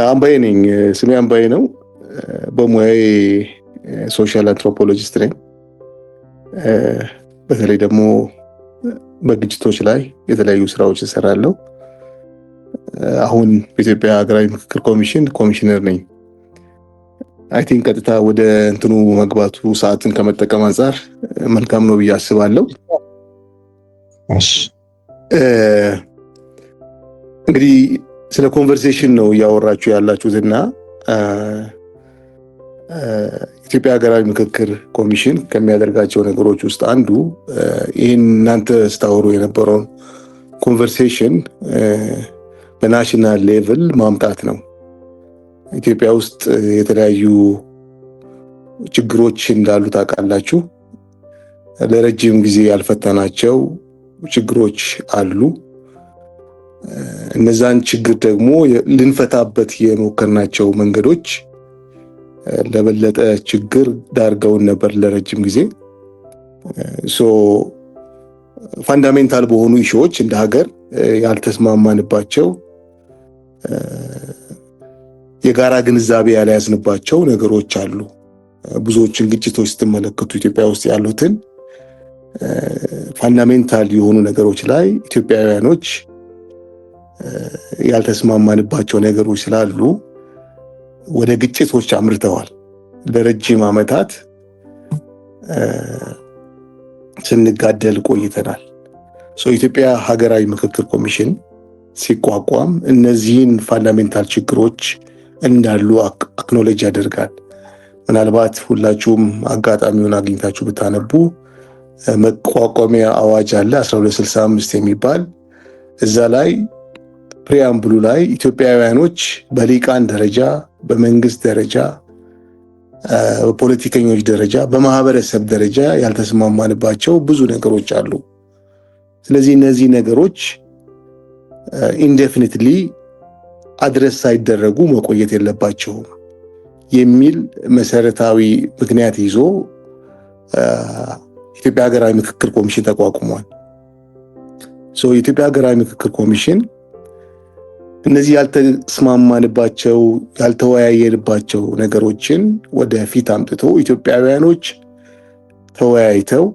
አምባዬ ነኝ። ስሜ አምባዬ ነው። በሙያዬ ሶሻል አንትሮፖሎጂስት ነኝ። በተለይ ደግሞ በግጭቶች ላይ የተለያዩ ስራዎች እሰራለሁ። አሁን በኢትዮጵያ ሀገራዊ ምክክር ኮሚሽን ኮሚሽነር ነኝ። አይ ቲንክ ቀጥታ ወደ እንትኑ መግባቱ ሰዓትን ከመጠቀም አንጻር መልካም ነው ብዬ አስባለሁ። እንግዲህ ስለ ኮንቨርሴሽን ነው እያወራችሁ ያላችሁትና ኢትዮጵያ ሀገራዊ ምክክር ኮሚሽን ከሚያደርጋቸው ነገሮች ውስጥ አንዱ ይህን እናንተ ስታወሩ የነበረውን ኮንቨርሴሽን በናሽናል ሌቭል ማምጣት ነው። ኢትዮጵያ ውስጥ የተለያዩ ችግሮች እንዳሉ ታውቃላችሁ። ለረጅም ጊዜ ያልፈታናቸው ችግሮች አሉ። እነዛን ችግር ደግሞ ልንፈታበት የሞከርናቸው መንገዶች ለበለጠ ችግር ዳርገውን ነበር ለረጅም ጊዜ። ፋንዳሜንታል በሆኑ ኢሹዎች እንደ ሀገር ያልተስማማንባቸው፣ የጋራ ግንዛቤ ያልያዝንባቸው ነገሮች አሉ። ብዙዎችን ግጭቶች ስትመለከቱ ኢትዮጵያ ውስጥ ያሉትን ፋንዳሜንታል የሆኑ ነገሮች ላይ ኢትዮጵያውያኖች ያልተስማማንባቸው ነገሮች ስላሉ ወደ ግጭቶች አምርተዋል። ለረጅም ዓመታት ስንጋደል ቆይተናል። ኢትዮጵያ ሀገራዊ ምክክር ኮሚሽን ሲቋቋም እነዚህን ፋንዳሜንታል ችግሮች እንዳሉ አክኖሌጅ ያደርጋል። ምናልባት ሁላችሁም አጋጣሚውን አግኝታችሁ ብታነቡ መቋቋሚያ አዋጅ አለ 1265 የሚባል። እዛ ላይ ፕሪያምብሉ ላይ ኢትዮጵያውያኖች በሊቃን ደረጃ፣ በመንግስት ደረጃ፣ በፖለቲከኞች ደረጃ፣ በማህበረሰብ ደረጃ ያልተስማማንባቸው ብዙ ነገሮች አሉ። ስለዚህ እነዚህ ነገሮች ኢንዴፊኒትሊ አድረስ ሳይደረጉ መቆየት የለባቸውም የሚል መሰረታዊ ምክንያት ይዞ ኢትዮጵያ ሀገራዊ ምክክር ኮሚሽን ተቋቁሟል። የኢትዮጵያ ሀገራዊ ምክክር ኮሚሽን እነዚህ ያልተስማማንባቸው ያልተወያየንባቸው ነገሮችን ወደፊት አምጥቶ ኢትዮጵያውያኖች ተወያይተው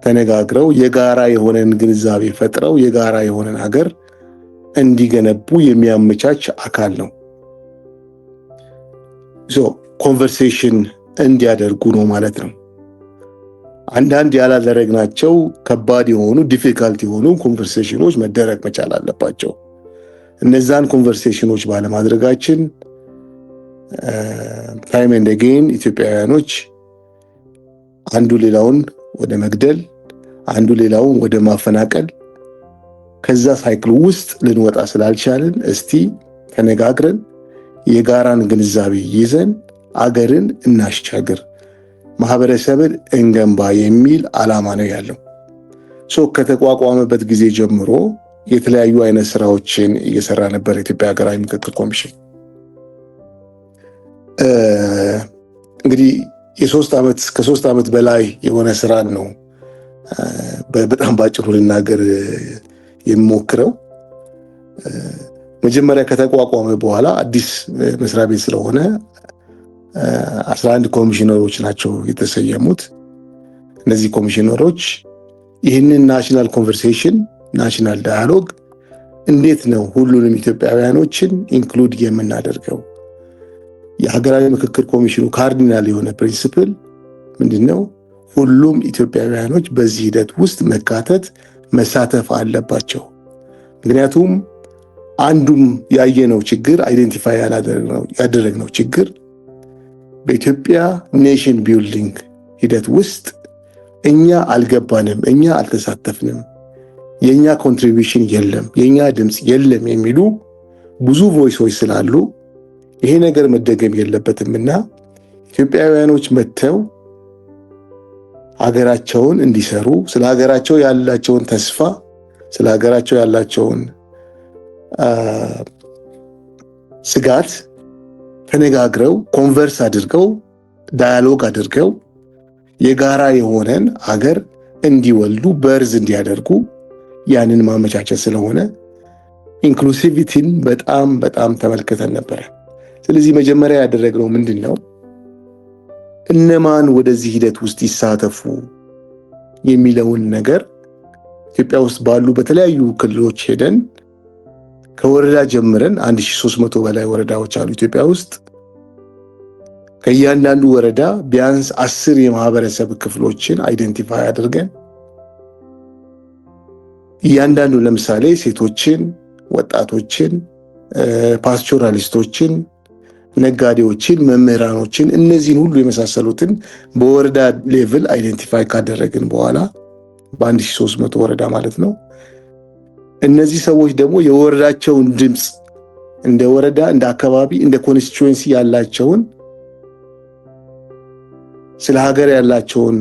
ተነጋግረው የጋራ የሆነን ግንዛቤ ፈጥረው የጋራ የሆነን ሀገር እንዲገነቡ የሚያመቻች አካል ነው። ኮንቨርሴሽን እንዲያደርጉ ነው ማለት ነው። አንዳንድ ያላደረግናቸው ከባድ የሆኑ ዲፊካልት የሆኑ ኮንቨርሴሽኖች መደረግ መቻል አለባቸው። እነዛን ኮንቨርሴሽኖች ባለማድረጋችን ታይም ኤንድ አጌን ኢትዮጵያውያኖች አንዱ ሌላውን ወደ መግደል፣ አንዱ ሌላውን ወደ ማፈናቀል ከዛ ሳይክል ውስጥ ልንወጣ ስላልቻልን እስቲ ተነጋግረን የጋራን ግንዛቤ ይዘን አገርን እናሻግር፣ ማህበረሰብን እንገንባ የሚል ዓላማ ነው ያለው። ከተቋቋመበት ጊዜ ጀምሮ የተለያዩ አይነት ስራዎችን እየሰራ ነበር የኢትዮጵያ ሀገራዊ ምክክር ኮሚሽን። እንግዲህ ከሶስት ዓመት በላይ የሆነ ስራን ነው በጣም ባጭሩ ልናገር የምሞክረው። መጀመሪያ ከተቋቋመ በኋላ አዲስ መስሪያ ቤት ስለሆነ 11 ኮሚሽነሮች ናቸው የተሰየሙት። እነዚህ ኮሚሽነሮች ይህንን ናሽናል ኮንቨርሴሽን ናሽናል ዳያሎግ እንዴት ነው ሁሉንም ኢትዮጵያውያኖችን ኢንክሉድ የምናደርገው? የሀገራዊ ምክክር ኮሚሽኑ ካርዲናል የሆነ ፕሪንሲፕል ምንድነው? ሁሉም ኢትዮጵያውያኖች በዚህ ሂደት ውስጥ መካተት መሳተፍ አለባቸው። ምክንያቱም አንዱም ያየነው ችግር አይደንቲፋይ ያደረግነው ችግር በኢትዮጵያ ኔሽን ቢልዲንግ ሂደት ውስጥ እኛ አልገባንም፣ እኛ አልተሳተፍንም፣ የኛ ኮንትሪቢዩሽን የለም፣ የኛ ድምፅ የለም የሚሉ ብዙ ቮይሶች ስላሉ ይሄ ነገር መደገም የለበትምና ኢትዮጵያውያኖች መጥተው ሀገራቸውን እንዲሰሩ ስለ ሀገራቸው ያላቸውን ተስፋ ስለ ሀገራቸው ያላቸውን ስጋት ተነጋግረው ኮንቨርስ አድርገው ዳያሎግ አድርገው የጋራ የሆነን ሀገር እንዲወልዱ በርዝ እንዲያደርጉ ያንን ማመቻቸት ስለሆነ ኢንክሉሲቪቲን በጣም ተመልክተን ነበረ። ስለዚህ መጀመሪያ ያደረግነው ምንድነው? እነማን ወደዚህ ሂደት ውስጥ ይሳተፉ የሚለውን ነገር ኢትዮጵያ ውስጥ ባሉ በተለያዩ ክልሎች ሄደን ከወረዳ ጀምረን 1300 በላይ ወረዳዎች አሉ ኢትዮጵያ ውስጥ። ከእያንዳንዱ ወረዳ ቢያንስ 10 የማህበረሰብ ክፍሎችን አይደንቲፋይ አድርገን እያንዳንዱ ለምሳሌ ሴቶችን፣ ወጣቶችን፣ ፓስቶራሊስቶችን፣ ነጋዴዎችን፣ መምህራኖችን እነዚህን ሁሉ የመሳሰሉትን በወረዳ ሌቭል አይደንቲፋይ ካደረግን በኋላ በ1300 ወረዳ ማለት ነው። እነዚህ ሰዎች ደግሞ የወረዳቸውን ድምፅ እንደ ወረዳ፣ እንደ አካባቢ፣ እንደ ኮንስቲትዩዌንሲ ያላቸውን ስለ ሀገር ያላቸውን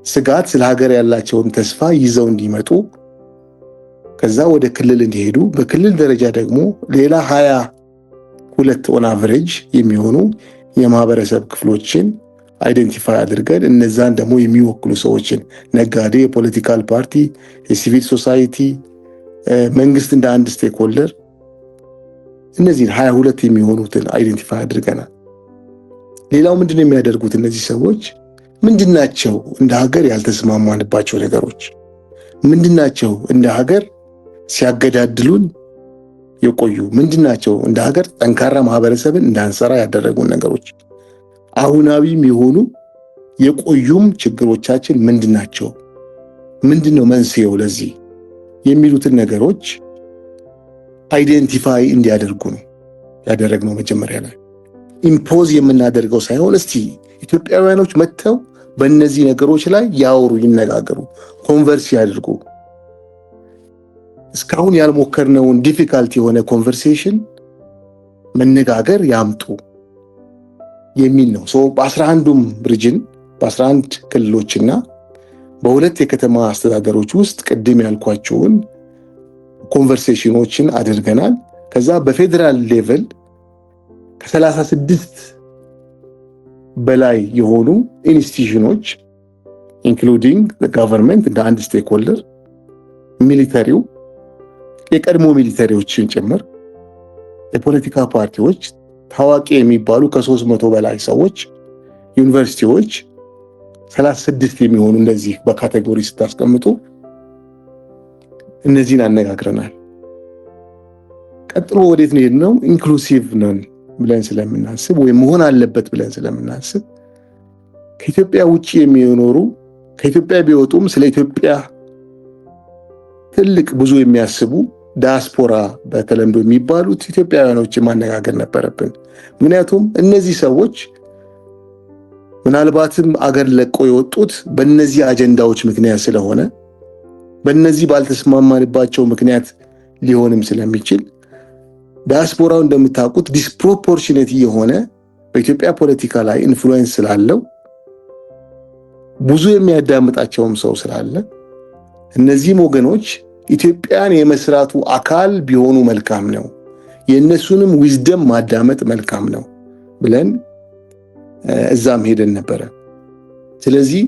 ስጋት፣ ስለ ሀገር ያላቸውን ተስፋ ይዘው እንዲመጡ ከዛ ወደ ክልል እንዲሄዱ በክልል ደረጃ ደግሞ ሌላ 22 ኦን አቨሬጅ የሚሆኑ የማህበረሰብ ክፍሎችን አይደንቲፋይ አድርገን እነዛን ደግሞ የሚወክሉ ሰዎችን ነጋዴ፣ የፖለቲካል ፓርቲ፣ የሲቪል ሶሳይቲ፣ መንግስት እንደ አንድ ስቴክሆልደር እነዚህን 22 የሚሆኑትን አይደንቲፋይ አድርገናል። ሌላው ምንድነው የሚያደርጉት እነዚህ ሰዎች? ምንድናቸው እንደ ሀገር ያልተስማማንባቸው ነገሮች? ምንድናቸው እንደ ሀገር ሲያገዳድሉን የቆዩ? ምንድናቸው እንደ ሀገር ጠንካራ ማህበረሰብን እንዳንሰራ ያደረጉን ነገሮች? አሁናዊም የሆኑ የቆዩም ችግሮቻችን ምንድናቸው? ምንድነው መንስኤው ለዚህ የሚሉትን ነገሮች አይደንቲፋይ እንዲያደርጉ ነው ያደረግነው። መጀመሪያ ላይ ኢምፖዝ የምናደርገው ሳይሆን እስቲ ኢትዮጵያውያኖች መጥተው በእነዚህ ነገሮች ላይ ያወሩ፣ ይነጋገሩ፣ ኮንቨርስ ያድርጉ። እስካሁን ያልሞከርነውን ዲፊካልት የሆነ ኮንቨርሴሽን መነጋገር ያምጡ የሚል ነው። በ11ዱም ሪጅን በ11 ክልሎችና በሁለት የከተማ አስተዳደሮች ውስጥ ቅድም ያልኳቸውን ኮንቨርሴሽኖችን አድርገናል። ከዛ በፌዴራል ሌቭል ከ36 በላይ የሆኑ ኢንስቲትዩሽኖች ኢንክሉዲንግ ገቨርንመንት እንደ አንድ ስቴክሆልደር፣ ሚሊተሪው፣ የቀድሞ ሚሊተሪዎችን ጭምር፣ የፖለቲካ ፓርቲዎች፣ ታዋቂ የሚባሉ ከ300 በላይ ሰዎች፣ ዩኒቨርሲቲዎች 36 የሚሆኑ እንደዚህ በካቴጎሪ ስታስቀምጡ እነዚህን አነጋግረናል። ቀጥሎ ወዴት ነው የሄድነው? ኢንክሉሲቭ ነን ብለን ስለምናስብ ወይም መሆን አለበት ብለን ስለምናስብ ከኢትዮጵያ ውጪ የሚኖሩ ከኢትዮጵያ ቢወጡም ስለ ኢትዮጵያ ትልቅ ብዙ የሚያስቡ ዲያስፖራ በተለምዶ የሚባሉት ኢትዮጵያውያኖችን ማነጋገር ነበረብን። ምክንያቱም እነዚህ ሰዎች ምናልባትም አገር ለቆ የወጡት በእነዚህ አጀንዳዎች ምክንያት ስለሆነ በእነዚህ ባልተስማማንባቸው ምክንያት ሊሆንም ስለሚችል ዲያስፖራው እንደምታውቁት ዲስፕሮፖርሽኔት የሆነ በኢትዮጵያ ፖለቲካ ላይ ኢንፍሉዌንስ ስላለው ብዙ የሚያዳምጣቸውም ሰው ስላለ እነዚህም ወገኖች ኢትዮጵያን የመስራቱ አካል ቢሆኑ መልካም ነው፣ የእነሱንም ዊዝደም ማዳመጥ መልካም ነው ብለን እዛም ሄደን ነበረ። ስለዚህ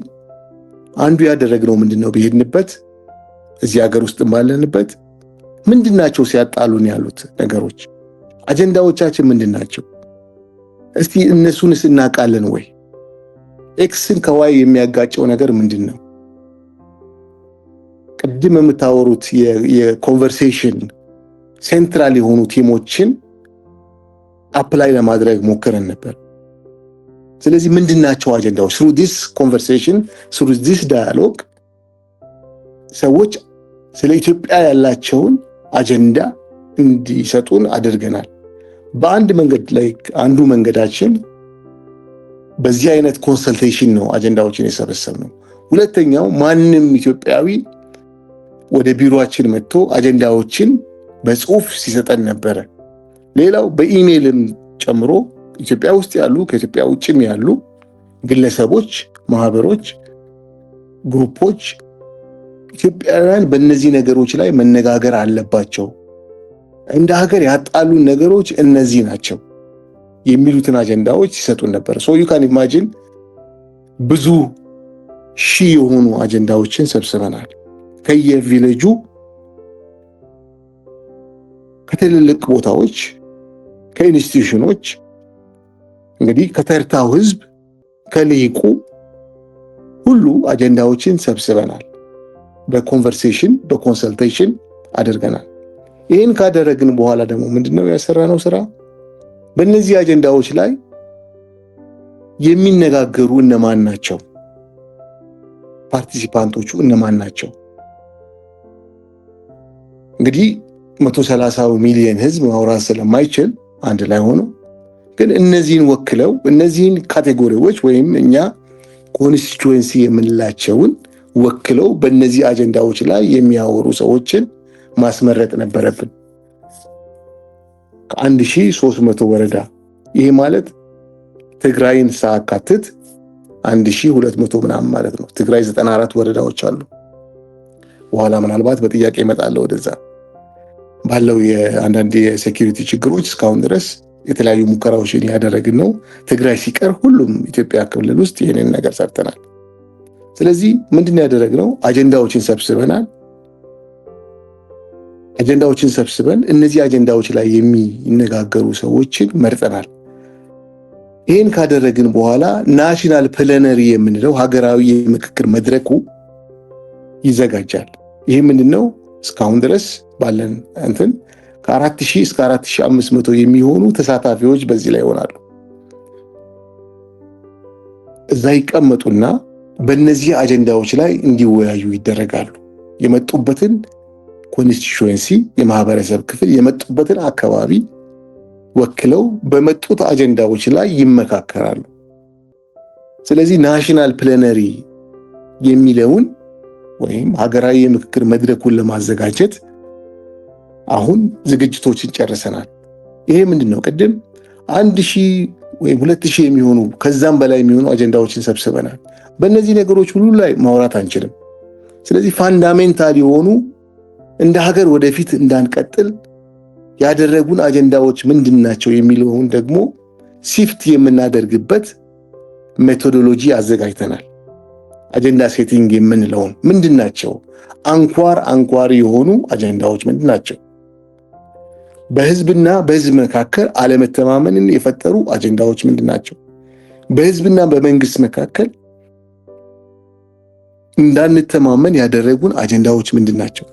አንዱ ያደረግነው ምንድነው? በሄድንበት እዚህ ሀገር ውስጥ ባለንበት ምንድናቸው ሲያጣሉን ያሉት ነገሮች? አጀንዳዎቻችን ምንድናቸው? እስቲ እነሱንስ እናውቃለን ወይ? ኤክስን ከዋይ የሚያጋጨው ነገር ምንድነው? ቅድም የምታወሩት የኮንቨርሴሽን ሴንትራል የሆኑ ቲሞችን አፕላይ ለማድረግ ሞክረን ነበር። ስለዚህ ምንድናቸው አጀንዳዎች? through this conversation, through this dialogue ሰዎች ስለ ኢትዮጵያ ያላቸውን አጀንዳ እንዲሰጡን አድርገናል። በአንድ መንገድ ላይ አንዱ መንገዳችን በዚህ አይነት ኮንሰልቴሽን ነው አጀንዳዎችን የሰበሰብነው። ሁለተኛው ማንም ኢትዮጵያዊ ወደ ቢሮአችን መጥቶ አጀንዳዎችን በጽሁፍ ሲሰጠን ነበረ። ሌላው በኢሜይልም ጨምሮ ኢትዮጵያ ውስጥ ያሉ ከኢትዮጵያ ውጭም ያሉ ግለሰቦች፣ ማህበሮች፣ ግሩፖች ኢትዮጵያውያን በእነዚህ ነገሮች ላይ መነጋገር አለባቸው፣ እንደ ሀገር ያጣሉን ነገሮች እነዚህ ናቸው የሚሉትን አጀንዳዎች ሲሰጡን ነበር። ሶ ዩ ካን ኢማጂን ብዙ ሺህ የሆኑ አጀንዳዎችን ሰብስበናል። ከየቪሌጁ ከትልልቅ ቦታዎች ከኢንስቲትዩሽኖች እንግዲህ ከተርታው ህዝብ ከልሂቁ ሁሉ አጀንዳዎችን ሰብስበናል። በኮንቨርሴሽን በኮንሰልቴሽን አድርገናል። ይህን ካደረግን በኋላ ደግሞ ምንድነው ያሰራነው ስራ? በእነዚህ አጀንዳዎች ላይ የሚነጋገሩ እነማን ናቸው? ፓርቲሲፓንቶቹ እነማን ናቸው? እንግዲህ 130 ሚሊዮን ህዝብ ማውራት ስለማይችል አንድ ላይ ሆኖ ግን እነዚህን ወክለው እነዚህን ካቴጎሪዎች ወይም እኛ ኮንስቲትዩዌንሲ የምንላቸውን ወክለው በእነዚህ አጀንዳዎች ላይ የሚያወሩ ሰዎችን ማስመረጥ ነበረብን። ከ1300 ወረዳ ይሄ ማለት ትግራይን ሳካትት 1200 ምናምን ማለት ነው። ትግራይ 94 ወረዳዎች አሉ። በኋላ ምናልባት በጥያቄ እመጣለሁ ወደዛ። ባለው የአንዳንድ የሴኩሪቲ ችግሮች እስካሁን ድረስ የተለያዩ ሙከራዎችን ያደረግን ነው። ትግራይ ሲቀር ሁሉም ኢትዮጵያ ክልል ውስጥ ይህንን ነገር ሰርተናል። ስለዚህ ምንድነው ያደረግነው? አጀንዳዎችን ሰብስበናል። አጀንዳዎችን ሰብስበን እነዚህ አጀንዳዎች ላይ የሚነጋገሩ ሰዎችን መርጠናል። ይህን ካደረግን በኋላ ናሽናል ፕላነሪ የምንለው ሀገራዊ የምክክር መድረኩ ይዘጋጃል። ይህ ምንድነው? እስካሁን ድረስ ባለን እንትን ከ4000 እስከ 4500 የሚሆኑ ተሳታፊዎች በዚህ ላይ ይሆናሉ። እዛ ይቀመጡና በእነዚህ አጀንዳዎች ላይ እንዲወያዩ ይደረጋሉ። የመጡበትን ኮንስቲትዩዌንሲ የማህበረሰብ ክፍል የመጡበትን አካባቢ ወክለው በመጡት አጀንዳዎች ላይ ይመካከራሉ። ስለዚህ ናሽናል ፕላነሪ የሚለውን ወይም ሀገራዊ የምክክር መድረኩን ለማዘጋጀት አሁን ዝግጅቶችን ጨርሰናል። ይሄ ምንድነው? ቅድም 1000 ወይም 2000 የሚሆኑ ከዛም በላይ የሚሆኑ አጀንዳዎችን ሰብስበናል። በእነዚህ ነገሮች ሁሉ ላይ ማውራት አንችልም። ስለዚህ ፋንዳሜንታል የሆኑ እንደ ሀገር ወደፊት እንዳንቀጥል ያደረጉን አጀንዳዎች ምንድናቸው የሚለውን ደግሞ ሲፍት የምናደርግበት ሜቶዶሎጂ አዘጋጅተናል። አጀንዳ ሴቲንግ የምንለውን ምንድናቸው? አንኳር የሆኑ አጀንዳዎች ምንድናቸው? በህዝብና በህዝብ መካከል አለመተማመንን የፈጠሩ አጀንዳዎች ምንድናቸው? በህዝብና በመንግስት መካከል እንዳንተማመን ያደረጉን አጀንዳዎች ምንድናቸው?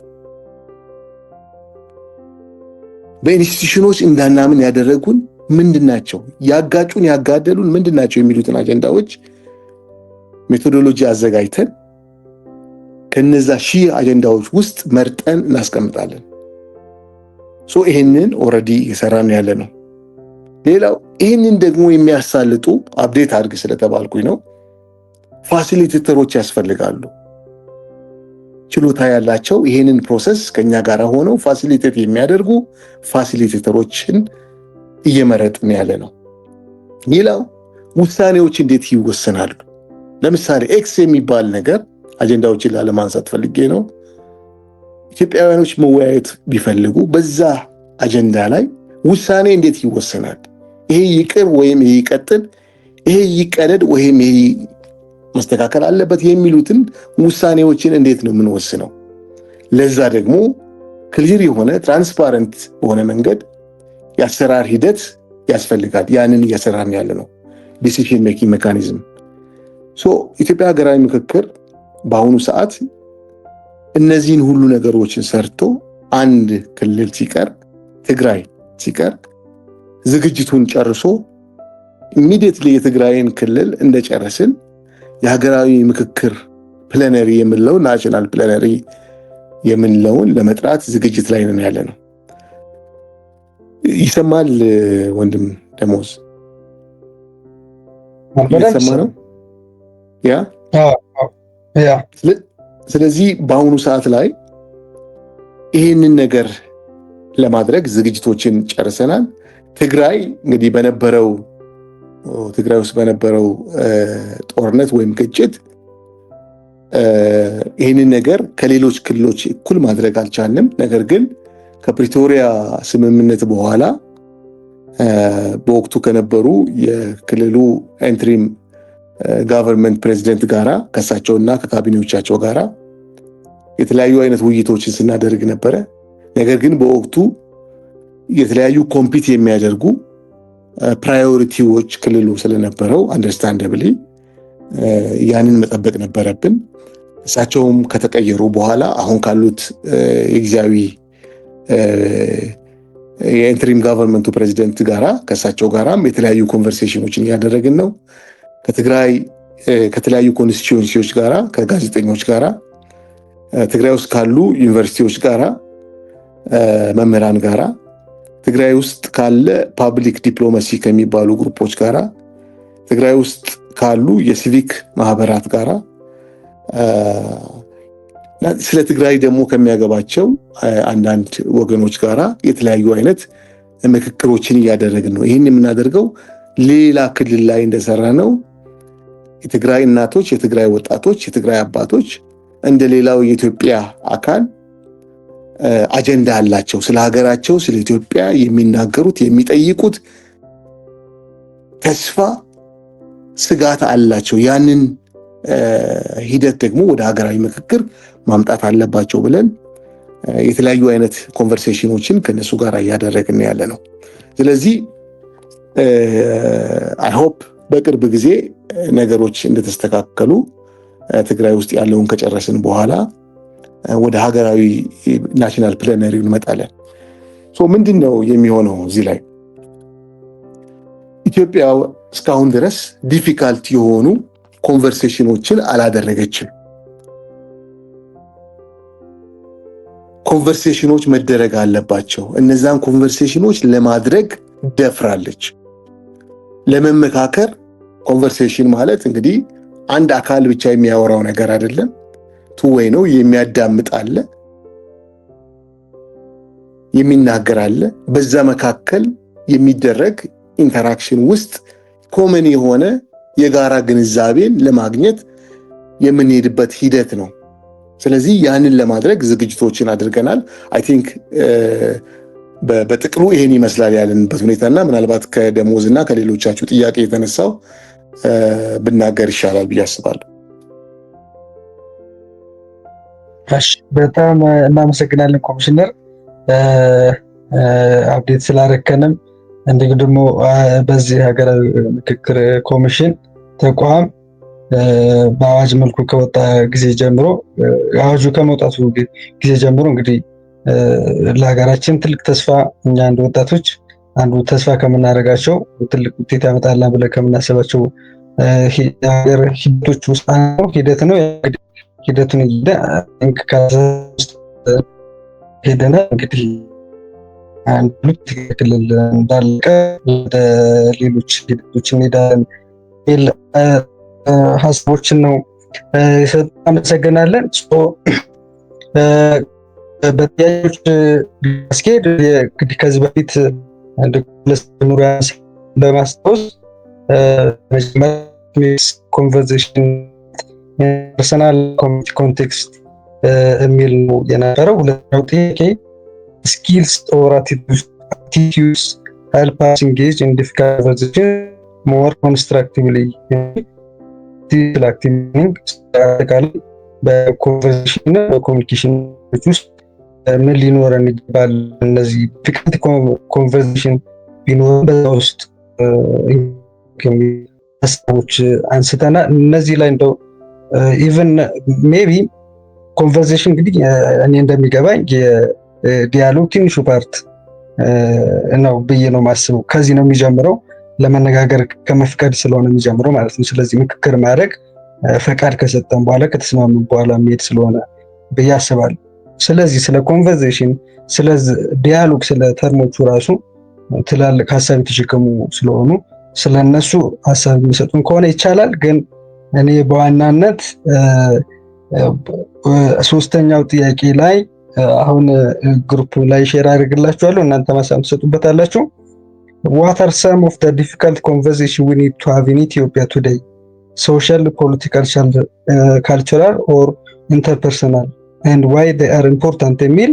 በኢንስቲትዩሽኖች እንዳናምን ያደረጉን ምንድናቸው? ያጋጩን ያጋደሉን ምንድናቸው? የሚሉትን አጀንዳዎች ሜቶዶሎጂ አዘጋጅተን ከነዛ 1000 አጀንዳዎች ውስጥ መርጠን እናስቀምጣለን። ይሄንን ኦልሬዲ እየሰራን ያለ ነው። ሌላው ይሄንን ደግሞ የሚያሳልጡ አፕዴት አድርግ ስለተባልኩኝ ነው። ፋሲሊቴተሮች ያስፈልጋሉ። ችሎታ ያላቸው ይሄንን ፕሮሰስ ከኛ ጋር ሆነው ፋሲሊቴት የሚያደርጉ ፋሲሊቴተሮችን እየመረጥን ያለ ነው። ሌላው ውሳኔዎች እንዴት ይወሰናሉ? ለምሳሌ ኤክስ የሚባል ነገር አጀንዳዎችን ላለማንሳት ፈልጌ ነው። ኢትዮጵያውያኖች መወያየት ቢፈልጉ በዛ አጀንዳ ላይ ውሳኔ እንዴት ይወሰናል? ይሄ ይቅር ወይም ይሄ ይቀጥል፣ ይሄ ይቀደድ ወይም ይሄ መስተካከል አለበት የሚሉትን ውሳኔዎችን እንዴት ነው የምንወስነው? ለዛ ደግሞ ክሊር የሆነ ትራንስፓረንት በሆነ መንገድ የአሰራር ሂደት ያስፈልጋል። ያንን እየሰራን ያለ ነው። ዲሲዥን ሜኪንግ ሜካኒዝም። ኢትዮጵያ ሀገራዊ ምክክር በአሁኑ ሰዓት እነዚህን ሁሉ ነገሮችን ሰርቶ አንድ ክልል ሲቀር ትግራይ ሲቀር ዝግጅቱን ጨርሶ ኢሚዲየትሊ የትግራይን ክልል እንደጨረስን የሀገራዊ ምክክር ፕላነሪ የምንለው ናሽናል ፕላነሪ የምንለውን ለመጥራት ዝግጅት ላይ ነን ያለ ነው። ይሰማል ወንድም ደሞዝ? ይሰማ ነው ያ። ስለዚህ በአሁኑ ሰዓት ላይ ይህንን ነገር ለማድረግ ዝግጅቶችን ጨርሰናል። ትግራይ እንግዲህ ትግራይ ውስጥ በነበረው ጦርነት ወይም ግጭት ይህንን ነገር ከሌሎች ክልሎች እኩል ማድረግ አልቻልንም። ነገር ግን ከፕሪቶሪያ ስምምነት በኋላ በወቅቱ ከነበሩ የክልሉ ኢንትሪም ጋቨርንመንት ፕሬዚደንት ጋራ ከሳቸውና ከካቢኔዎቻቸው ጋራ የተለያዩ አይነት ውይይቶችን ስናደርግ ነበረ። ነገር ግን በወቅቱ የተለያዩ ኮምፒት የሚያደርጉ ፕራዮሪቲዎች ክልሉ ስለነበረው አንደርስታንደብሊ ያንን መጠበቅ ነበረብን። እሳቸውም ከተቀየሩ በኋላ አሁን ካሉት የጊዜያዊ የኢንተሪም ጋቨርንመንቱ ፕሬዚደንት ጋራ ከእሳቸው ጋራም የተለያዩ ኮንቨርሴሽኖችን እያደረግን ነው። ከትግራይ ከተለያዩ ኮንስቲትዩንሲዎች ጋራ፣ ከጋዜጠኞች ጋራ፣ ትግራይ ውስጥ ካሉ ዩኒቨርሲቲዎች ጋራ፣ መምህራን ጋራ፣ ትግራይ ውስጥ ካለ ፓብሊክ ዲፕሎማሲ ከሚባሉ ግሩፖች ጋራ፣ ትግራይ ውስጥ ካሉ የሲቪክ ማህበራት ጋራ፣ ስለ ትግራይ ደግሞ ከሚያገባቸው አንዳንድ ወገኖች ጋራ የተለያዩ አይነት ምክክሮችን እያደረግን ነው። ይህን የምናደርገው ሌላ ክልል ላይ እንደሰራ ነው። የትግራይ እናቶች፣ የትግራይ ወጣቶች፣ የትግራይ አባቶች እንደ ሌላው የኢትዮጵያ አካል አጀንዳ አላቸው። ስለ ሀገራቸው፣ ስለ ኢትዮጵያ የሚናገሩት፣ የሚጠይቁት ተስፋ፣ ስጋት አላቸው። ያንን ሂደት ደግሞ ወደ ሀገራዊ ምክክር ማምጣት አለባቸው ብለን የተለያዩ አይነት ኮንቨርሴሽኖችን ከነሱ ጋር እያደረግን ያለ ነው። ስለዚህ አይ ሆፕ በቅርብ ጊዜ ነገሮች እንደተስተካከሉ ትግራይ ውስጥ ያለውን ከጨረስን በኋላ ወደ ሀገራዊ ናሽናል ፕላነሪ እንመጣለን። ምንድን ነው የሚሆነው? እዚህ ላይ ኢትዮጵያ እስካሁን ድረስ ዲፊካልት የሆኑ ኮንቨርሴሽኖችን አላደረገችም። ኮንቨርሴሽኖች መደረግ አለባቸው። እነዛን ኮንቨርሴሽኖች ለማድረግ ደፍራለች። ለመመካከር ኮንቨርሴሽን ማለት እንግዲህ አንድ አካል ብቻ የሚያወራው ነገር አይደለም። ቱዌይ ነው። የሚያዳምጥ አለ፣ የሚናገር አለ። በዛ መካከል የሚደረግ ኢንተራክሽን ውስጥ ኮመን የሆነ የጋራ ግንዛቤን ለማግኘት የምንሄድበት ሂደት ነው። ስለዚህ ያንን ለማድረግ ዝግጅቶችን አድርገናል። አይ ቲንክ በጥቅሉ ይሄን ይመስላል ያለንበት ሁኔታና ምናልባት ከደሞዝና ከሌሎቻችሁ ጥያቄ የተነሳው ብናገር ይሻላል ብዬ አስባለሁ። እሺ፣ በጣም እናመሰግናለን ኮሚሽነር አፕዴት ስላረከንም። እንዲሁ ደግሞ በዚህ ሀገራዊ ምክክር ኮሚሽን ተቋም በአዋጅ መልኩ ከወጣ ጊዜ ጀምሮ አዋጁ ከመውጣቱ ጊዜ ጀምሮ እንግዲህ ለሀገራችን ትልቅ ተስፋ እኛ እንደ ወጣቶች አንዱ ተስፋ ከምናደርጋቸው ትልቅ ውጤት ያመጣልና ብለን ከምናስባቸው ሀገር ሂደቶች ውስጥ አንዱ ሂደት ነው። ሂደቱን ሄደና እንግዲህ አንዱ ክልል እንዳለቀ ወደ ሌሎች ሂደቶች እንሄዳለን የሚል ሀሳቦችን ነው። አመሰግናለን። በጥያቄዎች ማስኬድ እንግዲህ ከዚህ በፊት በማስታወስ ኮንቨርሴሽን ፐርሰናል ኮሚኒቲ ኮንቴክስት የሚል ነው የነበረው። ሁለተኛው ጥያቄ skills or attitudes help us engage in difficult conversation more constructively. በኮንቨርሴሽን በኮሚኒኬሽን ውስጥ ምን ሊኖረን ይገባል? እነዚህ ዲፊካልት ኮንቨርሴሽን ቢኖር በዛ ውስጥ ሀሳቦች አንስተናል። እነዚህ ላይ እንደው ኢቨን ሜቢ ኮንቨርሴሽን እንግዲህ እኔ እንደሚገባኝ ዲያሎግ ትንሹ ፓርት ነው ብዬ ነው ማስበው። ከዚህ ነው የሚጀምረው፣ ለመነጋገር ከመፍቀድ ስለሆነ የሚጀምረው ማለት ነው። ስለዚህ ምክክር ማድረግ ፈቃድ ከሰጠን በኋላ ከተስማምን በኋላ መሄድ ስለሆነ ብዬ አስባለሁ። ስለዚህ ስለ ኮንቨርሴሽን፣ ስለ ዲያሎግ፣ ስለ ተርሞቹ ራሱ ትላልቅ ሀሳብ የተሸከሙ ስለሆኑ ስለነሱ ሀሳብ የሚሰጡን ከሆነ ይቻላል። ግን እኔ በዋናነት ሶስተኛው ጥያቄ ላይ አሁን ግሩፕ ላይ ሼር አድርግላችኋለሁ፣ እናንተ ማሳብ ትሰጡበታላችሁ። What are some of the difficult conversations we need to have in Ethiopia today? Social, political, cultural or interpersonal, and why they are important የሚል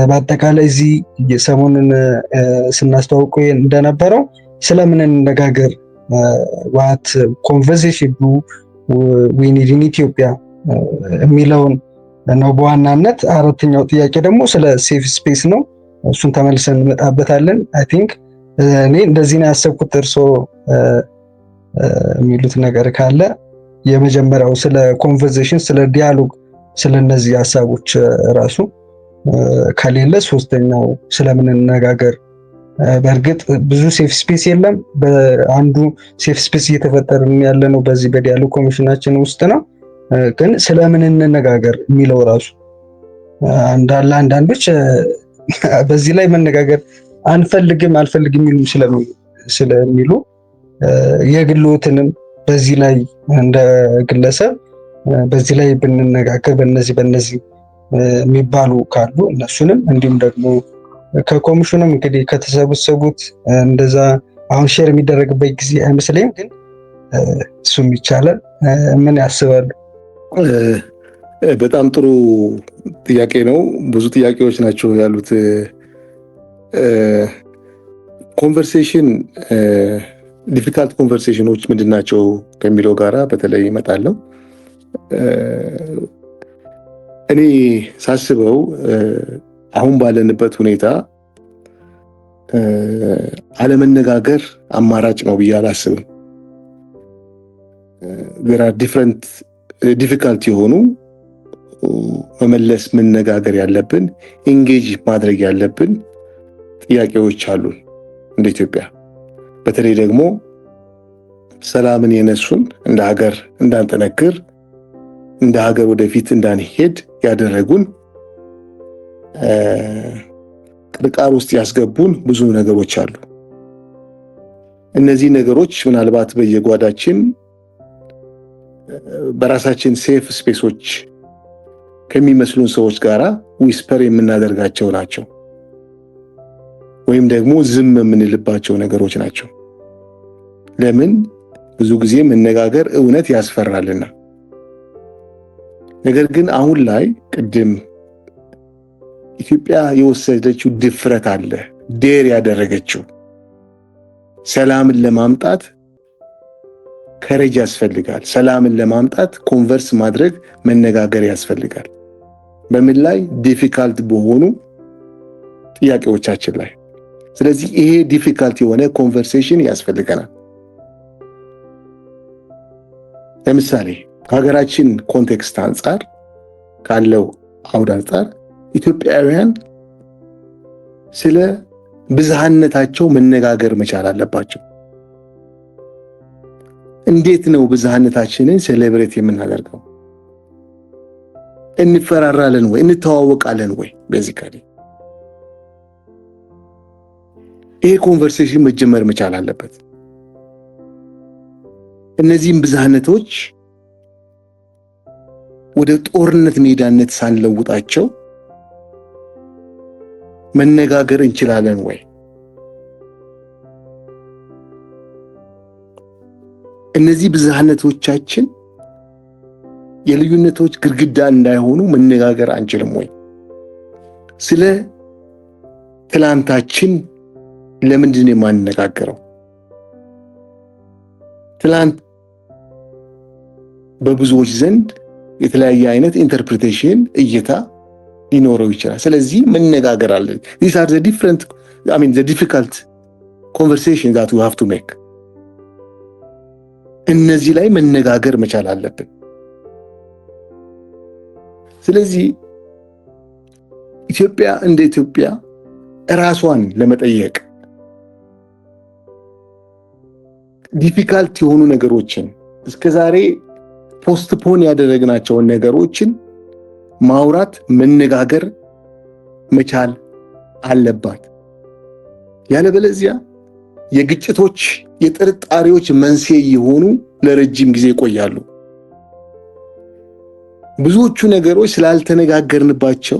በአጠቃላይ እዚህ የሰሞኑን ስናስተዋውቁ እንደነበረው ስለምን እንነጋገር what conversation do we need in Ethiopia የሚለውን ነው በዋናነት። አራተኛው ጥያቄ ደግሞ ስለ ሴፍ ስፔስ ነው። እሱን ተመልሰን እንመጣበታለን። አይ ቲንክ እኔ እንደዚህ ነው ያሰብኩት። እርሶ የሚሉት ነገር ካለ የመጀመሪያው ስለ ኮንቨርሴሽን፣ ስለ ዲያሎግ፣ ስለ እነዚህ ሀሳቦች ራሱ ከሌለ ሶስተኛው ስለምንነጋገር በእርግጥ ብዙ ሴፍ ስፔስ የለም። በአንዱ ሴፍ ስፔስ እየተፈጠርን ያለ ነው በዚህ በዲያሎግ ኮሚሽናችን ውስጥ ነው። ግን ስለምን እንነጋገር የሚለው ራሱ አንዳንዶች በዚህ ላይ መነጋገር አልፈልግም የሚሉ ስለሚሉ የግሎትንም በዚህ ላይ እንደ ግለሰብ በዚህ ላይ ብንነጋገር በነዚህ የሚባሉ ካሉ እነሱንም እንዲሁም ደግሞ ከኮሚሽኑም እንግዲህ ከተሰበሰቡት እንደዛ አሁን ሼር የሚደረግበት ጊዜ አይመስለኝም፣ ግን እሱም ይቻላል። ምን ያስባሉ? በጣም ጥሩ ጥያቄ ነው። ብዙ ጥያቄዎች ናቸው ያሉት። ኮንቨርሴሽን ዲፊካልት ኮንቨርሴሽኖች ምንድን ናቸው ከሚለው ጋራ በተለይ እመጣለሁ። እኔ ሳስበው አሁን ባለንበት ሁኔታ አለመነጋገር አማራጭ ነው ብዬ አላስብም። ዲፊካልት የሆኑ መመለስ መነጋገር ያለብን ኢንጌጅ ማድረግ ያለብን ጥያቄዎች አሉን እንደ ኢትዮጵያ። በተለይ ደግሞ ሰላምን የነሱን እንደ ሀገር እንዳንጠነክር እንደ ሀገር ወደፊት እንዳንሄድ ያደረጉን ቅርቃር ውስጥ ያስገቡን ብዙ ነገሮች አሉ። እነዚህ ነገሮች ምናልባት በየጓዳችን በራሳችን ሴፍ ስፔሶች ከሚመስሉን ሰዎች ጋራ ዊስፐር የምናደርጋቸው ናቸው፣ ወይም ደግሞ ዝም የምንልባቸው ነገሮች ናቸው። ለምን? ብዙ ጊዜ መነጋገር እውነት ያስፈራልና። ነገር ግን አሁን ላይ ቅድም ኢትዮጵያ የወሰደችው ድፍረት አለ፣ ዴር ያደረገችው ሰላምን ለማምጣት ከረጅ ያስፈልጋል። ሰላምን ለማምጣት ኮንቨርስ ማድረግ መነጋገር ያስፈልጋል። በምን ላይ? ዲፊካልት በሆኑ ጥያቄዎቻችን ላይ። ስለዚህ ይሄ ዲፊካልት የሆነ ኮንቨርሴሽን ያስፈልገናል። ለምሳሌ ከሀገራችን ኮንቴክስት አንጻር ካለው አውድ አንጻር ኢትዮጵያውያን ስለ ብዝሃነታቸው መነጋገር መቻል አለባቸው። እንዴት ነው ብዝሃነታችንን ሴሌብሬት የምናደርገው? እንፈራራለን ወይ? እንተዋወቃለን ወይ? ቤዚካሊ ይሄ ኮንቨርሴሽን መጀመር መቻል አለበት። እነዚህም ብዝሃነቶች ወደ ጦርነት ሜዳነት ሳንለውጣቸው መነጋገር እንችላለን ወይ? እነዚህ ብዝሃነቶቻችን የልዩነቶች ግድግዳ እንዳይሆኑ መነጋገር አንችልም ወይ? ስለ ትላንታችን ለምንድን ነው የማንነጋገረው? ትላንት በብዙዎች ዘንድ የተለያየ አይነት ኢንተርፕሪቴሽን እይታ ሊኖረው ይችላል። ስለዚህ መነጋገር አለን። these are the difficult conversations that we have to make። እነዚህ ላይ መነጋገር መቻል አለብን። ስለዚህ ኢትዮጵያ እንደ ኢትዮጵያ ራሷን ለመጠየቅ ዲፊካልት የሆኑ ነገሮችን እስከዛሬ ፖስትፖን ያደረግናቸውን ነገሮችን ማውራት መነጋገር መቻል አለባት። ያለበለዚያ የግጭቶች የጥርጣሬዎች መንስኤ የሆኑ ለረጅም ጊዜ ይቆያሉ። ብዙዎቹ ነገሮች ስላልተነጋገርንባቸው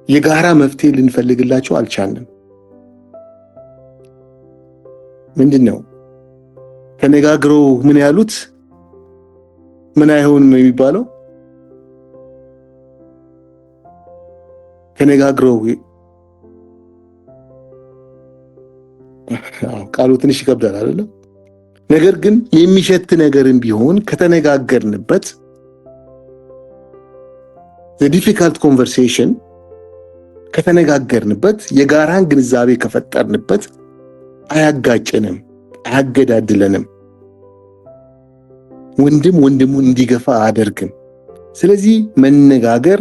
የጋራ መፍትሄ ልንፈልግላቸው አልቻልንም። ምንድነው ተነጋግረው ምን ያሉት ምን አይሆንም የሚባለው? ተነጋግረው ቃሉ ትንሽ ይከብዳል አይደለም? ነገር ግን የሚሸት ነገርም ቢሆን ከተነጋገርንበት the difficult conversation ከተነጋገርንበት የጋራን ግንዛቤ ከፈጠርንበት አያጋጭንም፣ አያገዳድለንም። ወንድም ወንድሙን እንዲገፋ አያደርግም። ስለዚህ መነጋገር፣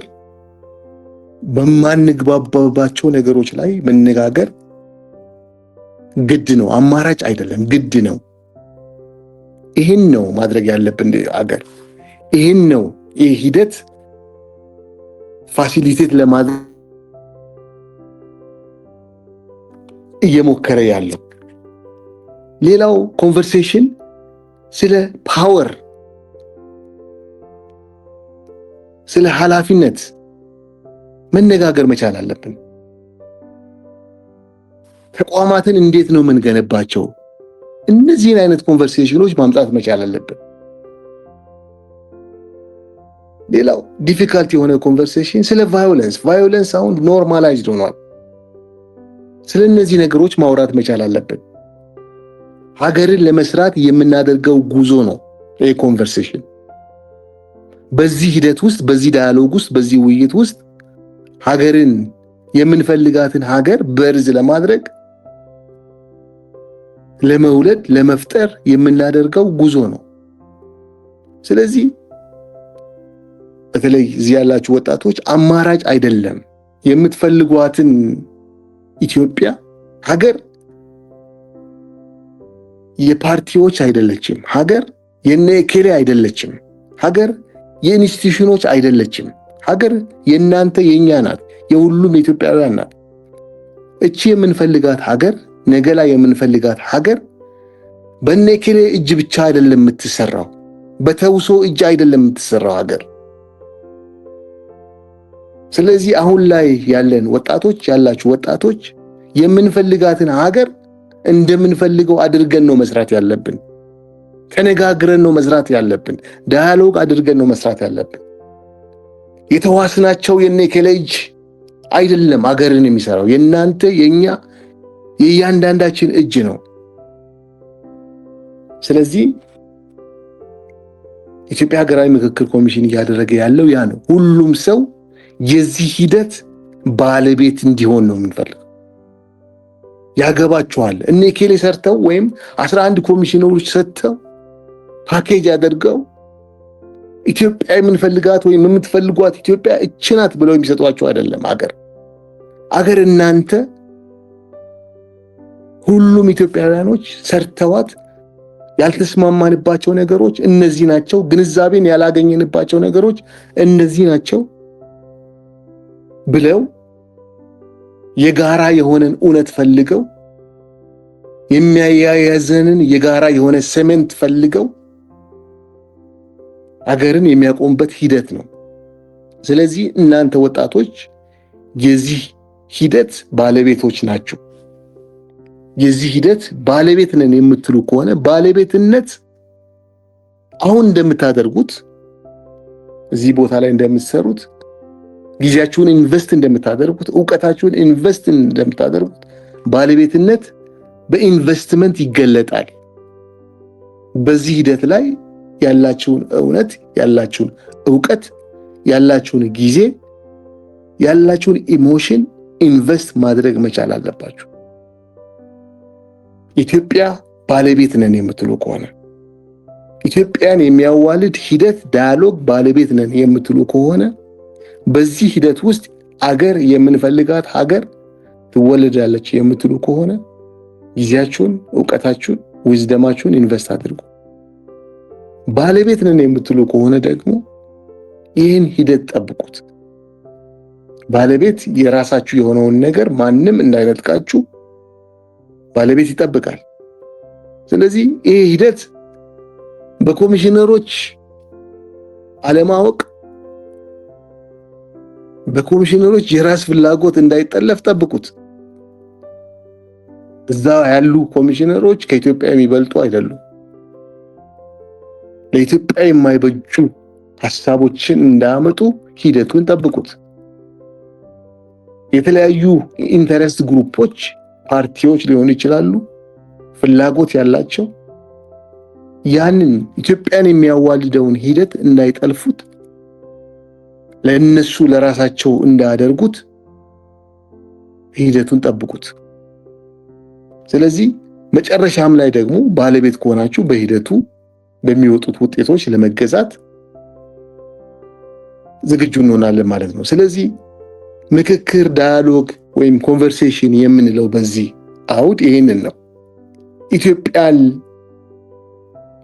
በማንግባባባቸው ነገሮች ላይ መነጋገር ግድ ነው፣ አማራጭ አይደለም፣ ግድ ነው። ይህን ነው ማድረግ ያለብን አገር። ይህን ነው ይህ ሂደት ፋሲሊቴት ለማድረግ እየሞከረ ያለው። ሌላው ኮንቨርሴሽን ስለ ፓወር፣ ስለ ኃላፊነት መነጋገር መቻል አለብን። ተቋማትን እንዴት ነው የምንገነባቸው? እነዚህን አይነት ኮንቨርሴሽኖች ማምጣት መቻል አለብን። ሌላው ዲፊካልት የሆነ ኮንቨርሴሽን ስለ ቫዮለንስ አሁን ኖርማላይዝድ ሆኗል። ስለ እነዚህ ነገሮች ማውራት መቻል አለብን። ሀገርን ለመስራት የምናደርገው ጉዞ ነው ይህ ኮንቨርሴሽን። በዚህ ሂደት ውስጥ፣ በዚህ ዳያሎግ ውስጥ፣ በዚህ ውይይት ውስጥ ሀገርን የምንፈልጋትን ሀገር በርዝ ለማድረግ ለመውለድ ለመፍጠር የምናደርገው ጉዞ ነው። ስለዚህ በተለይ እዚህ ያላችሁ ወጣቶች አማራጭ አይደለም የምትፈልጓትን ኢትዮጵያ ሀገር የፓርቲዎች አይደለችም። ሀገር የነኬሌ አይደለችም። ሀገር የኢንስቲትዩሽኖች አይደለችም። ሀገር የእናንተ የኛ ናት፣ የሁሉም ኢትዮጵያውያን ናት። እቺ የምንፈልጋት ሀገር፣ ነገ ላይ የምንፈልጋት ሀገር በነኬሌ እጅ ብቻ አይደለም የምትሰራው፣ በተውሶ እጅ አይደለም የምትሰራው ሀገር። ስለዚህ አሁን ላይ ያለን ወጣቶች፣ ያላችሁ ወጣቶች የምንፈልጋትን ሀገር እንደምንፈልገው አድርገን ነው መስራት ያለብን። ተነጋግረን ነው መስራት ያለብን። ዳያሎግ አድርገን ነው መስራት ያለብን። የተዋስናቸው የነኬሌ እጅ አይደለም ሀገርን የሚሰራው፣ የእናንተ የኛ የእያንዳንዳችን እጅ ነው። ስለዚህ ኢትዮጵያ ሀገራዊ ምክክር ኮሚሽን እያደረገ ያለው ያ ነው። ሁሉም ሰው የዚህ ሂደት ባለቤት እንዲሆን ነው የምንፈልገው። ያገባቸዋል። እነኬሌ ሰርተው ወይም 11 ኮሚሽነሮች ሰጥተው ፓኬጅ አድርገው ኢትዮጵያ የምንፈልጋት ወይም የምትፈልጓት ኢትዮጵያ እቺ ናት ብለው የሚሰጧቸው አይደለም። አገር እናንተ ሁሉም ኢትዮጵያውያኖች ሰርተዋት ያልተስማማንባቸው ነገሮች እነዚህ ናቸው፣ ግንዛቤን ያላገኘንባቸው ነገሮች እነዚህ ናቸው ብለው የጋራ የሆነን እውነት ፈልገው የሚያያዘንን የጋራ የሆነ ሰሜንት ፈልገው አገርን የሚያቆምበት ሂደት ነው። ስለዚህ እናንተ ወጣቶች የዚህ ሂደት ባለቤቶች ናችሁ። የዚህ ሂደት ባለቤት ነን የምትሉ ከሆነ ባለቤትነት አሁን እንደምታደርጉት እዚህ ቦታ ላይ እንደምትሰሩት ጊዜያችሁን ኢንቨስት እንደምታደርጉት ዕውቀታችሁን ኢንቨስት እንደምታደርጉት ባለቤትነት በኢንቨስትመንት ይገለጣል። በዚህ ሂደት ላይ ያላችሁን እውነት፣ ያላችሁን ዕውቀት፣ ያላችሁን ጊዜ፣ ያላችሁን ኢሞሽን ኢንቨስት ማድረግ መቻል አለባችሁ። ኢትዮጵያ ባለቤት ነን የምትሉ ከሆነ ኢትዮጵያን የሚያዋልድ ሂደት ዳያሎግ ባለቤት ነን የምትሉ ከሆነ በዚህ ሂደት ውስጥ አገር የምንፈልጋት ሀገር ትወለዳለች የምትሉ ከሆነ ጊዜያችሁን፣ ዕውቀታችሁን፣ ዊዝደማችሁን ኢንቨስት አድርጉ። ባለቤት ነን የምትሉ ከሆነ ደግሞ ይህን ሂደት ጠብቁት። ባለቤት የራሳችሁ የሆነውን ነገር ማንም እንዳይነጥቃችሁ ባለቤት ይጠብቃል። ስለዚህ ይሄ ሂደት በኮሚሽነሮች አለማወቅ፣ በኮሚሽነሮች የራስ ፍላጎት እንዳይጠለፍ ጠብቁት። እዛ ያሉ ኮሚሽነሮች ከኢትዮጵያ የሚበልጡ አይደሉም። ለኢትዮጵያ የማይበጁ ሐሳቦችን እንዳያመጡ ሂደቱን ጠብቁት። የተለያዩ ኢንተረስት ግሩፖች፣ ፓርቲዎች ሊሆኑ ይችላሉ፣ ፍላጎት ያላቸው ያንን ኢትዮጵያን የሚያዋልደውን ሂደት እንዳይጠልፉት፣ ለነሱ ለራሳቸው እንዳያደርጉት ሂደቱን ጠብቁት። ስለዚህ መጨረሻም ላይ ደግሞ ባለቤት ከሆናችሁ በሂደቱ በሚወጡት ውጤቶች ለመገዛት ዝግጁ እንሆናለን ማለት ነው። ስለዚህ ምክክር፣ ዳያሎግ ወይም ኮንቨርሴሽን የምንለው በዚህ አውድ ይሄንን ነው። ኢትዮጵያን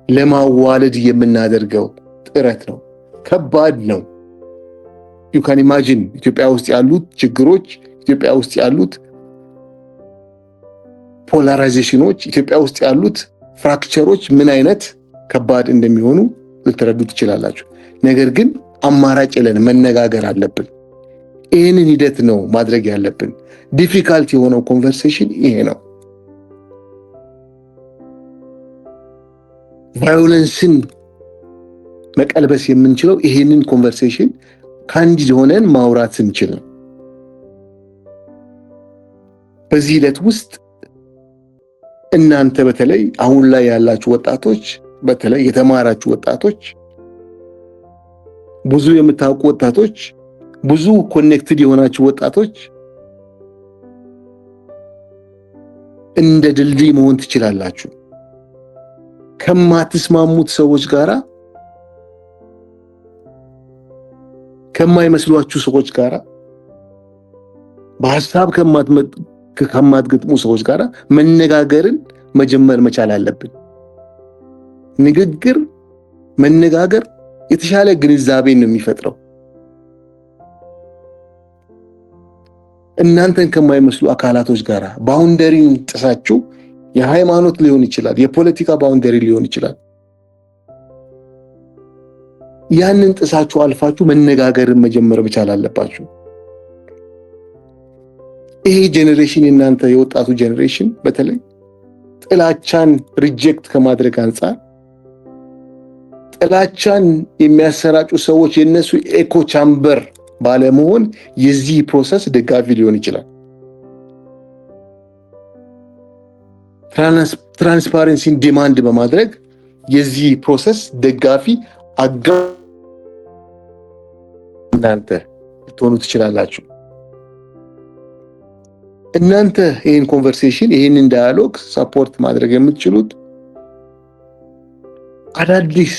ለማዋለድ የምናደርገው ጥረት ነው። ከባድ ነው። you can imagine ኢትዮጵያ ውስጥ ያሉት ችግሮች፣ ኢትዮጵያ ውስጥ ያሉት ፖላራይዜሽኖች፣ ኢትዮጵያ ውስጥ ያሉት ፍራክቸሮች ምን አይነት ከባድ እንደሚሆኑ ልትረዱ ትችላላችሁ። ነገር ግን አማራጭ የለን፣ መነጋገር አለብን። ይህንን ሂደት ነው ማድረግ ያለብን። ዲፊካልት የሆነው ኮንቨርሴሽን ይሄ ነው። ቫዮለንስን መቀልበስ የምንችለው ይሄንን ኮንቨርሴሽን ካንዲድ ሆነን ማውራት ስንችል ነው። በዚህ ሂደት ውስጥ እናንተ በተለይ አሁን ላይ ያላችሁ ወጣቶች፣ በተለይ የተማራችሁ ወጣቶች፣ ብዙ የምታውቁ ወጣቶች፣ ብዙ ኮኔክትድ የሆናችሁ ወጣቶች እንደ ድልድይ መሆን ትችላላችሁ። ከማትስማሙት ሰዎች ጋራ፣ ከማይመስሏችሁ ሰዎች ጋራ፣ በሐሳብ ከማትገጥሙ ሰዎች ጋራ መነጋገርን መጀመር መቻል አለብን። ንግግር፣ መነጋገር የተሻለ ግንዛቤን ነው የሚፈጥረው። እናንተን ከማይመስሉ አካላቶች ጋራ ባውንደሪን ጥሳችሁ፣ የሃይማኖት ሊሆን ይችላል፣ የፖለቲካ ባውንደሪ ሊሆን ይችላል፣ ያንን ጥሳችሁ አልፋችሁ መነጋገርን መጀመር መቻል አለባችሁ። ይሄ ጄኔሬሽን፣ እናንተ የወጣቱ ጄኔሬሽን በተለይ ጥላቻን ሪጀክት ከማድረግ አንጻር ጥላቻን የሚያሰራጩ ሰዎች የነሱ ኤኮ ቻምበር ባለመሆን የዚህ ፕሮሰስ ደጋፊ ሊሆን ይችላል። ትራንስፓረንሲን ዲማንድ በማድረግ የዚህ ፕሮሰስ ደጋፊ እናንተ ልትሆኑ ትችላላችሁ። እናንተ ይህን ኮንቨርሴሽን፣ ይህንን ዳያሎግ ሰፖርት ማድረግ የምትችሉት አዳዲስ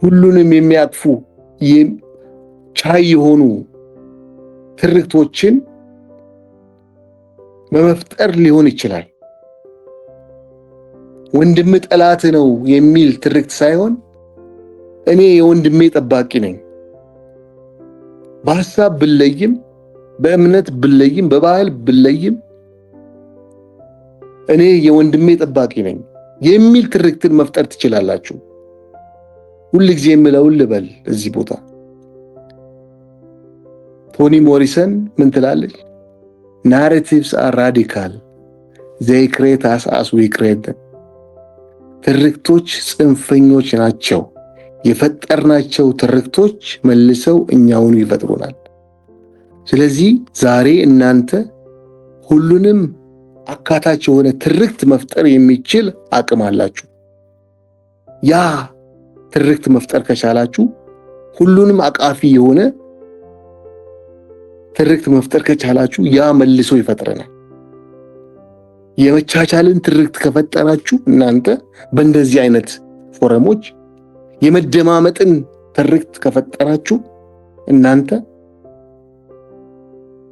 ሁሉንም የሚያቅፉ ቻይ የሆኑ ትርክቶችን በመፍጠር ሊሆን ይችላል። ወንድም ጠላት ነው የሚል ትርክት ሳይሆን እኔ የወንድሜ ጠባቂ ነኝ፣ በሐሳብ ብለይም፣ በእምነት ብለይም፣ በባህል ብለይም እኔ የወንድሜ ጠባቂ ነኝ የሚል ትርክትን መፍጠር ትችላላችሁ። ሁሉ ጊዜ የምለውን ልበል እዚህ ቦታ፣ ቶኒ ሞሪሰን ምን ትላለች? ናሬቲቭስ አር ራዲካል they create us as we create them። ትርክቶች ጽንፈኞች ናቸው፣ የፈጠርናቸው ትርክቶች መልሰው እኛውን ይፈጥሩናል። ስለዚህ ዛሬ እናንተ ሁሉንም አካታች የሆነ ትርክት መፍጠር የሚችል አቅም አላችሁ። ያ ትርክት መፍጠር ከቻላችሁ፣ ሁሉንም አቃፊ የሆነ ትርክት መፍጠር ከቻላችሁ፣ ያ መልሶ ይፈጥረናል። የመቻቻልን ትርክት ከፈጠራችሁ እናንተ በእንደዚህ አይነት ፎረሞች የመደማመጥን ትርክት ከፈጠራችሁ እናንተ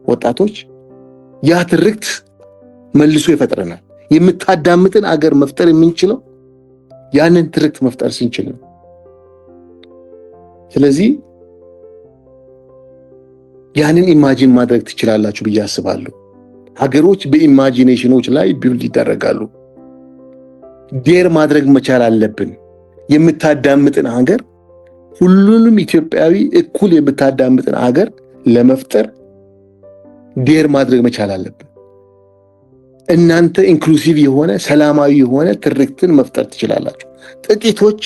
ወጣቶች ያ ትርክት መልሶ ይፈጥረናል። የምታዳምጥን አገር መፍጠር የምንችለው ያንን ትርክት መፍጠር ስንችል ነው። ስለዚህ ያንን ኢማጂን ማድረግ ትችላላችሁ ብዬ አስባለሁ። ሀገሮች በኢማጂኔሽኖች ላይ ቢልድ ይደረጋሉ። ዴር ማድረግ መቻል አለብን። የምታዳምጥን ሀገር፣ ሁሉንም ኢትዮጵያዊ እኩል የምታዳምጥን ሀገር ለመፍጠር ዴር ማድረግ መቻል አለብን። እናንተ ኢንክሉሲቭ የሆነ ሰላማዊ የሆነ ትርክትን መፍጠር ትችላላችሁ። ጥቂቶች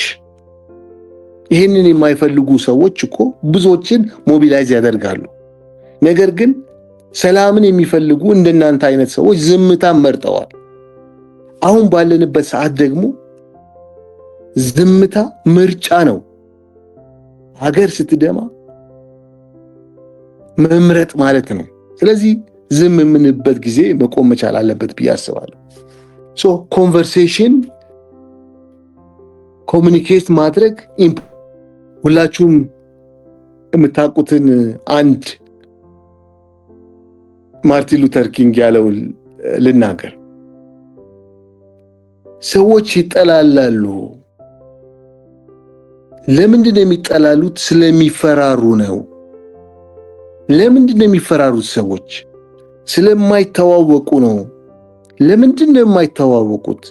ይህንን የማይፈልጉ ሰዎች እኮ ብዙዎችን ሞቢላይዝ ያደርጋሉ። ነገር ግን ሰላምን የሚፈልጉ እንደናንተ አይነት ሰዎች ዝምታን መርጠዋል። አሁን ባለንበት ሰዓት ደግሞ ዝምታ ምርጫ ነው። ሀገር ስትደማ መምረጥ ማለት ነው። ስለዚህ ዝም የምንበት ጊዜ መቆም መቻል አለበት ብዬ አስባለሁ። ሶ ኮንቨርሴሽን ኮሚኒኬት ማድረግ ሁላችሁም የምታውቁትን አንድ ማርቲን ሉተር ኪንግ ያለው ልናገር። ሰዎች ይጠላላሉ። ለምንድን ነው የሚጠላሉት? ስለሚፈራሩ ነው። ለምንድን ነው የሚፈራሩት? ሰዎች ስለማይተዋወቁ ነው። ለምንድን ነው የማይተዋወቁት?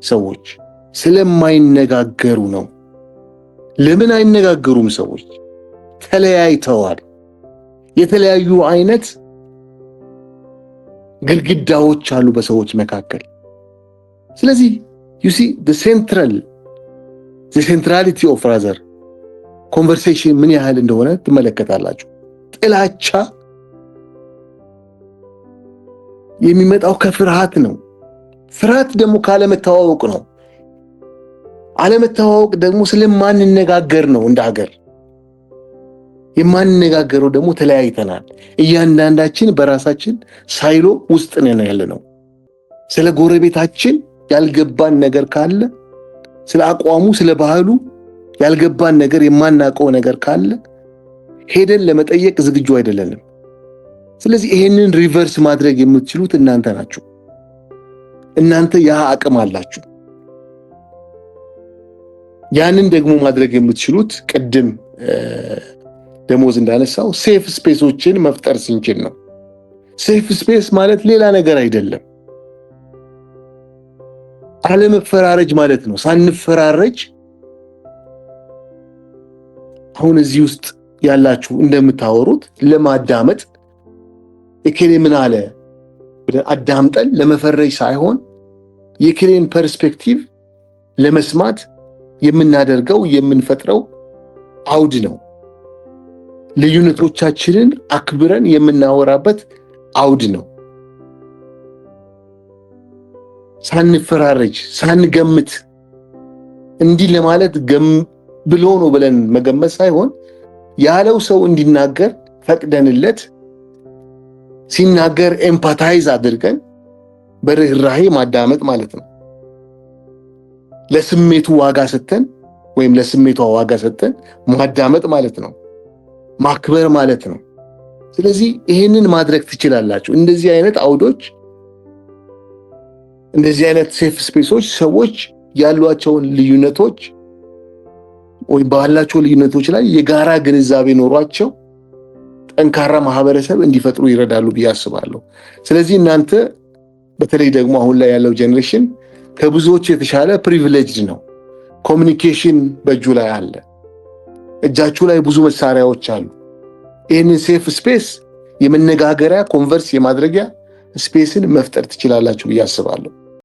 ሰዎች ስለማይነጋገሩ ነው። ለምን አይነጋገሩም? ሰዎች ተለያይተዋል። የተለያዩ አይነት ግድግዳዎች አሉ በሰዎች መካከል። ስለዚህ you see the centrality of rather conversation ምን ያህል እንደሆነ ትመለከታላችሁ። ጥላቻ የሚመጣው ከፍርሃት ነው። ፍርሃት ደግሞ ካለመተዋወቅ ነው። አለመተዋወቅ ደግሞ ስለማንነጋገር ነው። እንደ ሀገር የማንነጋገረው ደግሞ ተለያይተናል። እያንዳንዳችን በራሳችን ሳይሎ ውስጥ ነን ያለነው። ስለ ጎረቤታችን ያልገባን ነገር ካለ፣ ስለ አቋሙ፣ ስለ ባህሉ ያልገባን ነገር፣ የማናውቀው ነገር ካለ ሄደን ለመጠየቅ ዝግጁ አይደለንም። ስለዚህ ይሄንን ሪቨርስ ማድረግ የምትችሉት እናንተ ናችሁ። እናንተ ያ አቅም አላችሁ። ያንን ደግሞ ማድረግ የምትችሉት ቅድም ደሞዝ እንዳነሳው ሴፍ ስፔሶችን መፍጠር ስንችል ነው። ሴፍ ስፔስ ማለት ሌላ ነገር አይደለም። አለመፈራረጅ ማለት ነው። ሳንፈራረጅ አሁን እዚህ ውስጥ ያላችሁ እንደምታወሩት ለማዳመጥ እከሌ ምን አለ አዳምጠን ለመፈረጅ ሳይሆን የእከሌን ፐርስፔክቲቭ ለመስማት የምናደርገው የምንፈጥረው አውድ ነው። ልዩነቶቻችንን አክብረን የምናወራበት አውድ ነው። ሳንፈራረጅ ሳንገምት እንዲህ ለማለት ብሎ ነው ብለን መገመት ሳይሆን ያለው ሰው እንዲናገር ፈቅደንለት ሲናገር ኤምፓታይዝ አድርገን በርህራሄ ማዳመጥ ማለት ነው። ለስሜቱ ዋጋ ሰጥተን ወይም ለስሜቷ ዋጋ ሰጥተን ማዳመጥ ማለት ነው። ማክበር ማለት ነው። ስለዚህ ይሄንን ማድረግ ትችላላችሁ። እንደዚህ አይነት አውዶች፣ እንደዚህ አይነት ሴፍ ስፔሶች ሰዎች ያሏቸውን ልዩነቶች ወይም ባላቸው ልዩነቶች ላይ የጋራ ግንዛቤ ኖሯቸው ጠንካራ ማህበረሰብ እንዲፈጥሩ ይረዳሉ ብዬ አስባለሁ። ስለዚህ እናንተ በተለይ ደግሞ አሁን ላይ ያለው ጄኔሬሽን ከብዙዎች የተሻለ ፕሪቪሌጅድ ነው። ኮሚኒኬሽን በእጁ ላይ አለ። እጃችሁ ላይ ብዙ መሳሪያዎች አሉ። ይህንን ሴፍ ስፔስ የመነጋገሪያ ኮንቨርስ የማድረጊያ ስፔስን መፍጠር ትችላላችሁ ብዬ አስባለሁ።